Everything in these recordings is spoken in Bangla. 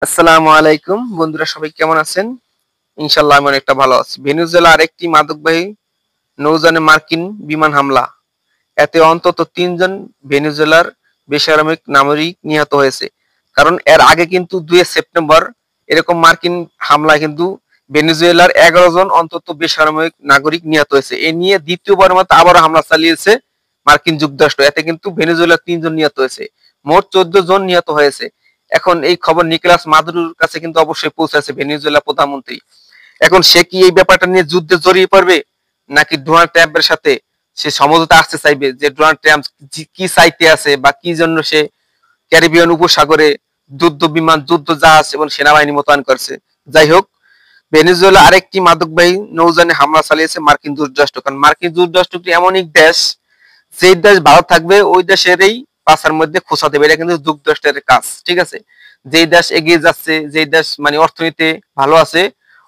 আসসালামু আলাইকুম বন্ধুরা, সবাই কেমন আছেন? ইনশাআল্লাহ আমি অনেকটা ভালো আছি। ভেনেজুয়েলা আরেকটি মাদকবাহী নৌযানে মার্কিন বিমান হামলা, এতে অন্তত ৩ জন ভেনেজুয়েলার বেসামরিক নাগরিক নিহত হয়েছে। কারণ এর আগে কিন্তু ২ সেপ্টেম্বর এরকম মার্কিন হামলায় কিন্তু ভেনেজুয়েলার ১১ জন অন্তত বেসামরিক নাগরিক নিহত হয়েছে। এ নিয়ে দ্বিতীয়বার মতো আবারও হামলা চালিয়েছে মার্কিন যুক্তরাষ্ট্র। এতে কিন্তু ভেনেজুয়েলার ৩ জন নিহত হয়েছে, মোট ১৪ জন নিহত হয়েছে। এখন এই খবর নিকোলাস মাদুরোর কাছে কিন্তু অবশ্যই পৌঁছেছে, ভেনেজুয়েলা প্রধানমন্ত্রী। এখন সে কি এই ব্যাপারটা নিয়ে যুদ্ধে জড়িয়ে পড়বে, নাকি ডোনাল্ড ট্রাম্পের সাথে সে সমঝোতা আসতে চাইবে? যে ডোনাল্ড ট্রাম্প কি চাইতে আছে বা কি জন্য সে ক্যারিবিয়ান উপসাগরে যুদ্ধ বিমান, যুদ্ধ জাহাজ এবং সেনাবাহিনী মোতায়েন করছে। যাই হোক, ভেনেজুয়েলা আরেকটি মাদকবাহী নৌযানে হামলা চালিয়েছে মার্কিন যুক্তরাষ্ট্র। কারণ মার্কিন যুক্তরাষ্ট্র এমন এক দেশ, যেই দেশ ভালো থাকবে ওই দেশেরই পাশার মধ্যে খোঁচা দেবে। এটা কিন্তু যুক্তরাষ্ট্রের কাজ, ঠিক আছে? যেই দেশ এগিয়ে যাচ্ছে, যেই দেশ মানে অর্থনীতি ভালো আছে,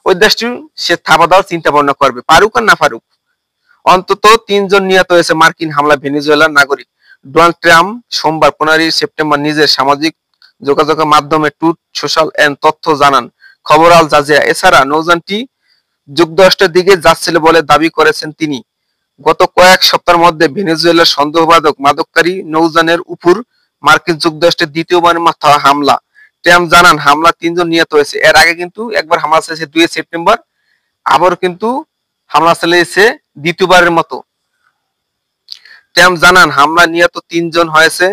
ওই দেশটি সে থাবা দেওয়ার চিন্তা ভাবনা করবে, পারুক আর না পারুক। অন্তত ৩ জন নিহত হয়েছে মার্কিন হামলা ভেনেজুয়েলার নাগরিক। ডোনাল্ড ট্রাম্প সোমবার ১৫ সেপ্টেম্বর নিজের সামাজিক যোগাযোগের মাধ্যমে ট্রুথ সোশ্যাল এন্ড তথ্য জানান খবর আল জাজিরা। এছাড়া নৌযানটি যুক্তরাষ্ট্রের দিকে যাচ্ছিল বলে দাবি করেছেন তিনি। গত কয়েক সপ্তাহের মধ্যে ভেনেজুয়েলার সন্দেহবাদক মাদককারী নৌযানের উপর মার্কিন যুক্তরাষ্ট্রের দ্বিতীয়বারের মতো হামলা। ট্রাম্প জানান হামলা ৩ জন নিহত হয়েছে। এর আগে কিন্তু একবার হামলা চালিয়েছে ২ সেপ্টেম্বর, আবার কিন্তু হামলা চালিয়েছে দ্বিতীয়বারের মতো। ট্রাম্প জানান হামলা নিহত ৩ জন হয়েছে।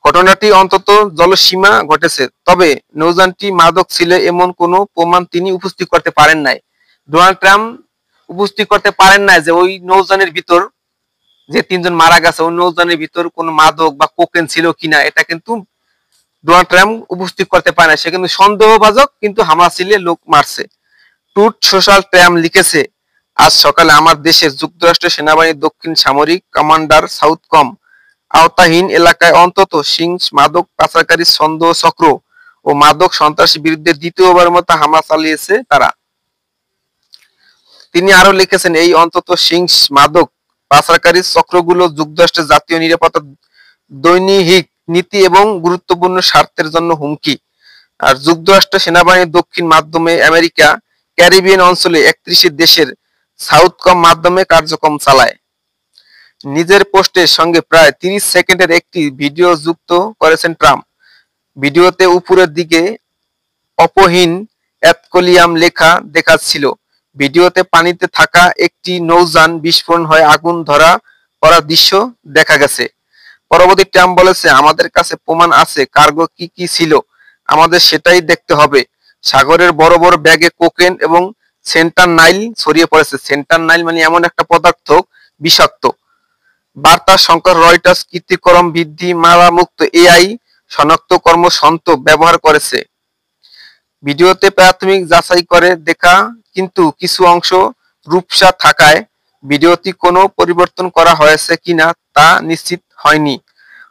ঘটনাটি অন্তত জলসীমা ঘটেছে, তবে নৌযানটি মাদক ছিল এমন কোনো প্রমাণ তিনি উপস্থিত করতে পারেন নাই। ডোনাল্ড ট্রাম্প উপস্থিত করতে পারেন নাই যে ওই নৌযানের ভিতর যে ৩ জন মারা গেছে ওই নৌযানের ভিতর কোনো মাদক বা কোকেন ছিল কিনা, এটা কিন্তু ডোনাল্ড ট্রাম্প উপস্থিত করতে পারে না। সে কিন্তু সন্দেহভাজন, কিন্তু হামলা চালিয়ে লোক মারছে। ট্রুথ সোশ্যাল ট্রাম্প লিখেছে, আজ সকালে আমার দেশের যুক্তরাষ্ট্রের সেনাবাহিনীর দক্ষিণ সামরিক কমান্ডার সাউথকম আওতাহীন এলাকায় অন্তত মাদক পাচারকারী সন্দেহ চক্র ও মাদক সন্ত্রাসী বিরুদ্ধে দ্বিতীয়বার মতো হামলা চালিয়েছে তারা। তিনি আরো লিখেছেন, এই অন্তত মাদক পাচারকারী চক্রগুলো যুক্তরাষ্ট্রের জাতীয় নিরাপত্তা, দৈনিক নীতি এবং গুরুত্বপূর্ণ স্বার্থের জন্য হুমকি। আর যুক্তরাষ্ট্র সেনাবাহিনীর দক্ষিণ মাধ্যমে আমেরিকা ক্যারিবিয়ান অঞ্চলে ৩১ দেশের সাউথকম মাধ্যমে কার্যক্রম চালায়। নিজের পোস্টের সঙ্গে প্রায় ৩০ সেকেন্ডের একটি ভিডিও যুক্ত করেছেন ট্রাম্প। ভিডিওতে উপরের দিকে অপহীন অ্যাতকলিয়াম লেখা দেখাচ্ছিল। ভিডিওতে পানিতে থাকা একটি নৌযান বিস্ফোরণ হয়ে আগুন ধরা পড়ার দৃশ্য দেখা গেছে। পরবর্তী ট্রাম্প বলেছে, আমাদের কাছে প্রমাণ আছে কার্গো কি কি ছিল, আমাদের সেটাই দেখতে হবে। সাগরের বড় বড় ব্যাগে কোকেন এবং সেন্টানাইল ছড়িয়ে পড়েছে। সেন্টানাইল মানে এমন একটা পদার্থ, বিষাক্ত। বার্তা সংকট রয়টার্স কৃত্রিম বৃদ্ধি মারামুক্ত এআই শনাক্তকর্ম যন্ত্র ব্যবহার করেছে। ভিডিওতে প্রাথমিক যাচাই করে দেখা, কিন্তু কিছু অংশ রূপসা থাকায় ভিডিওটি কোনো পরিবর্তন করা হয়েছে কিনা তা নিশ্চিত হয়নি।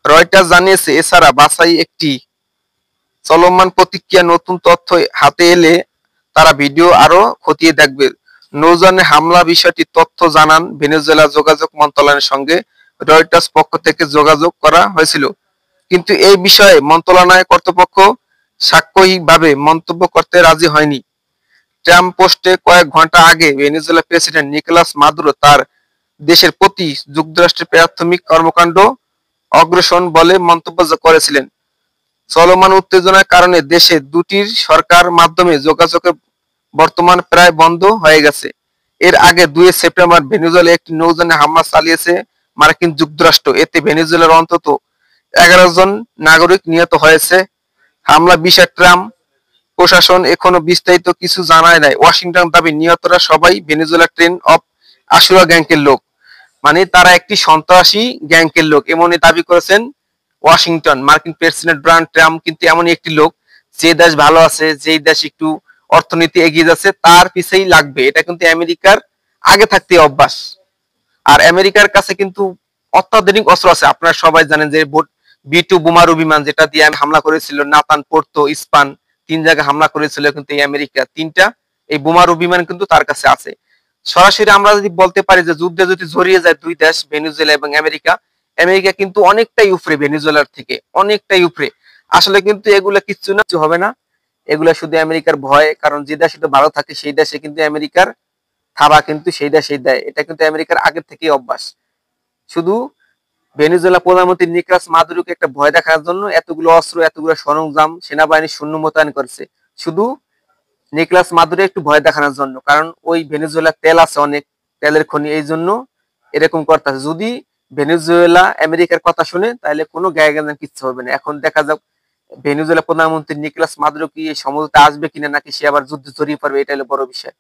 রয়টার্স জানিয়েছে, এছাড়া বাছাই একটি চলমান প্রতিক্রিয়া, নতুন তথ্য হাতে এলে তারা ভিডিও আরো খতিয়ে দেখবে। নৌযানে হামলা বিষয়টি তথ্য জানান ভেনেজুয়েলা যোগাযোগ মন্ত্রণালয়ের সঙ্গে রয়টার্স পক্ষ থেকে যোগাযোগ করা হয়েছিল, কিন্তু এই বিষয়ে মন্ত্রণালয় কর্তৃপক্ষ সাক্ষ্যহীনভাবে মন্তব্য করতে রাজি হয়নি। ট্রাম্প পোস্টে কয়েক ঘন্টা আগে ভেনেজুয়েলা প্রেসিডেন্ট নিকোলাস মাদুরো তার দেশের প্রতি যুক্তরাষ্ট্রের প্রাথমিক কর্মকাণ্ড অগ্রসর বলে মন্তব্য করেছিলেন। চলমান উত্তেজনার কারণে দেশে দুটির সরকার মাধ্যমে যোগাযোগের বর্তমান প্রায় বন্ধ হয়ে গেছে। এর আগে ২ সেপ্টেম্বর ভেনেজুয়েলা একটি নৌযানে হামলা চালিয়েছে মার্কিন যুক্তরাষ্ট্র। এতে ভেনেজুয়েলার অন্তত ১১ জন নাগরিক নিহত হয়েছে। হামলা বিষয়ে ট্রাম্প প্রশাসন এখনো বিস্তারিত কিছু জানায় নাই। ওয়াশিংটন দাবি, নিহতরা সবাই ভেনেজুয়েলা ট্রেন অফ আশুরা গ্যাংকের লোক, মানে তারা একটি সন্ত্রাসী গ্যাংকের লোক, এমনই দাবি করেছেন ওয়াশিংটন। মার্কিন প্রেসিডেন্ট ডোনাল্ড ট্রাম্প কিন্তু এমনই একটি লোক, যে দেশ ভালো আছে, যেই দেশ একটু অর্থনীতি এগিয়ে যাচ্ছে তার পিছেই লাগবে। এটা কিন্তু আমেরিকার আগে থাকতে অভ্যাস। আর আমেরিকার কাছে কিন্তু অত্যাধুনিক অস্ত্র আছে। আপনারা সবাই জানেন যে B-2 বোমারু বিমান, যেটা দিয়ে হামলা করেছিল নাতান, পোর্তো, ইস্পান, ৩ জায়গায় হামলা করেছিল কিন্তু এই আমেরিকা। ৩টা এই বোমারু বিমান কিন্তু তার কাছে আছে। সরাসরি আমরা যদি বলতে পারি যে যুদ্ধে যদি জড়িয়ে যায় দুই দেশ, ভেনেজুয়েলা এবং আমেরিকা, আমেরিকা কিন্তু অনেকটাই উপরে ভেনেজুয়েলার থেকে, অনেকটাই উপরে। আসলে কিন্তু এগুলো কিচ্ছু না, কিছু হবে না। এগুলা শুধু আমেরিকার ভয়, কারণ যে দেশে ভালো থাকে সেই দেশে কিন্তু আমেরিকার থাবা কিন্তু সেই দেশেই দেয়। এটা কিন্তু আমেরিকার আগের থেকেই অভ্যাস। শুধু ভেনেজুয়েলা প্রধানমন্ত্রী নিকোলাস মাদুরোকে একটা ভয় দেখার জন্য এতগুলো অস্ত্র, এতগুলো সরঞ্জাম, সেনাবাহিনীর সৈন্য মোতায়েন করছে, শুধু নিকোলাস মাদুরো একটু ভয় দেখানোর জন্য। কারণ ওই ভেনেজুয়েলার তেল আছে অনেক, তেলের খনি, এই জন্য এরকম করতেছে। যদি ভেনেজুয়েলা আমেরিকার কথা শুনে তাহলে কোনো গায়ে গায়ে কিচ্ছু হবে না। এখন দেখা যাক ভেনেজুয়েলা প্রধানমন্ত্রী নিকোলাস মাদুরো কি এই সমঝোতা আসবে কিনা, নাকি সে আবার যুদ্ধে জড়িয়ে পড়বে, এটা হলো বড় বিষয়।